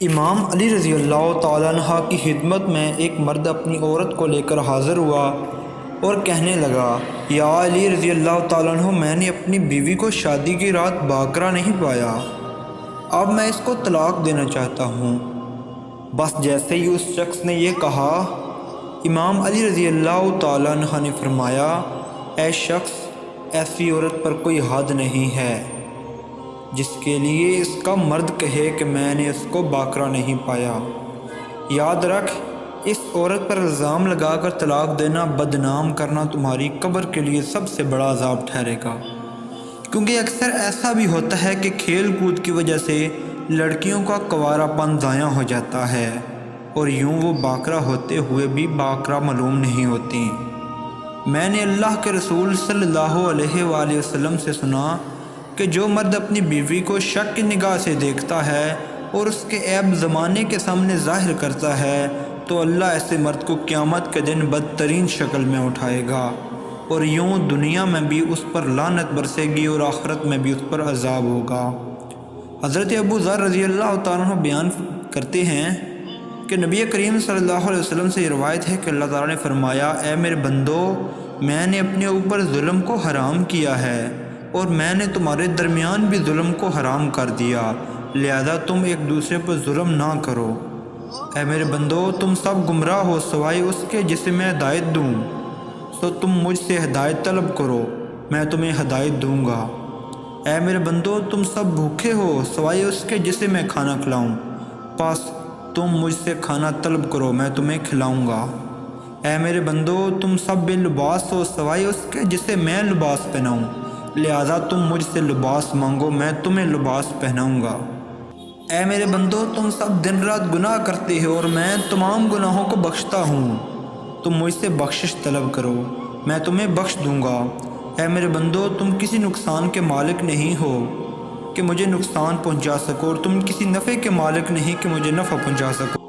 امام علی رضی اللہ تعالیٰ عنہ کی خدمت میں ایک مرد اپنی عورت کو لے کر حاضر ہوا اور کہنے لگا، یا علی رضی اللہ تعالیٰ عنہ، میں نے اپنی بیوی کو شادی کی رات باکرا نہیں پایا، اب میں اس کو طلاق دینا چاہتا ہوں۔ بس جیسے ہی اس شخص نے یہ کہا، امام علی رضی اللہ تعالیٰ عنہ نے فرمایا، اے شخص، ایسی عورت پر کوئی حد نہیں ہے جس کے لیے اس کا مرد کہے کہ میں نے اس کو باکرا نہیں پایا۔ یاد رکھ، اس عورت پر الزام لگا کر طلاق دینا، بدنام کرنا تمہاری قبر کے لیے سب سے بڑا عذاب ٹھہرے گا، کیونکہ اکثر ایسا بھی ہوتا ہے کہ کھیل کود کی وجہ سے لڑکیوں کا کنوارا پن ضائع ہو جاتا ہے اور یوں وہ باکرا ہوتے ہوئے بھی باکرا معلوم نہیں ہوتی۔ میں نے اللہ کے رسول صلی اللہ علیہ وآلہ وسلم سے سنا کہ جو مرد اپنی بیوی کو شک کی نگاہ سے دیکھتا ہے اور اس کے عیب زمانے کے سامنے ظاہر کرتا ہے تو اللہ ایسے مرد کو قیامت کے دن بدترین شکل میں اٹھائے گا اور یوں دنیا میں بھی اس پر لعنت برسے گی اور آخرت میں بھی اس پر عذاب ہوگا۔ حضرت ابو ذر رضی اللہ تعالیٰ عنہ بیان کرتے ہیں کہ نبی کریم صلی اللہ علیہ وسلم سے یہ روایت ہے کہ اللہ تعالیٰ نے فرمایا، اے میرے بندو، میں نے اپنے اوپر ظلم کو حرام کیا ہے اور میں نے تمہارے درمیان بھی ظلم کو حرام کر دیا، لہذا تم ایک دوسرے پر ظلم نہ کرو۔ اے میرے بندو، تم سب گمراہ ہو سوائے اس کے جسے میں ہدایت دوں، سو تم مجھ سے ہدایت طلب کرو، میں تمہیں ہدایت دوں گا۔ اے میرے بندو، تم سب بھوکے ہو سوائے اس کے جسے میں کھانا کھلاؤں، پس تم مجھ سے کھانا طلب کرو، میں تمہیں کھلاؤں گا۔ اے میرے بندو، تم سب بے لباس ہو سوائے اس کے جسے میں لباس پہناؤں، لہذا تم مجھ سے لباس مانگو، میں تمہیں لباس پہناؤں گا۔ اے میرے بندو، تم سب دن رات گناہ کرتے ہو اور میں تمام گناہوں کو بخشتا ہوں، تم مجھ سے بخشش طلب کرو، میں تمہیں بخش دوں گا۔ اے میرے بندو، تم کسی نقصان کے مالک نہیں ہو کہ مجھے نقصان پہنچا سکو اور تم کسی نفع کے مالک نہیں کہ مجھے نفع پہنچا سکو۔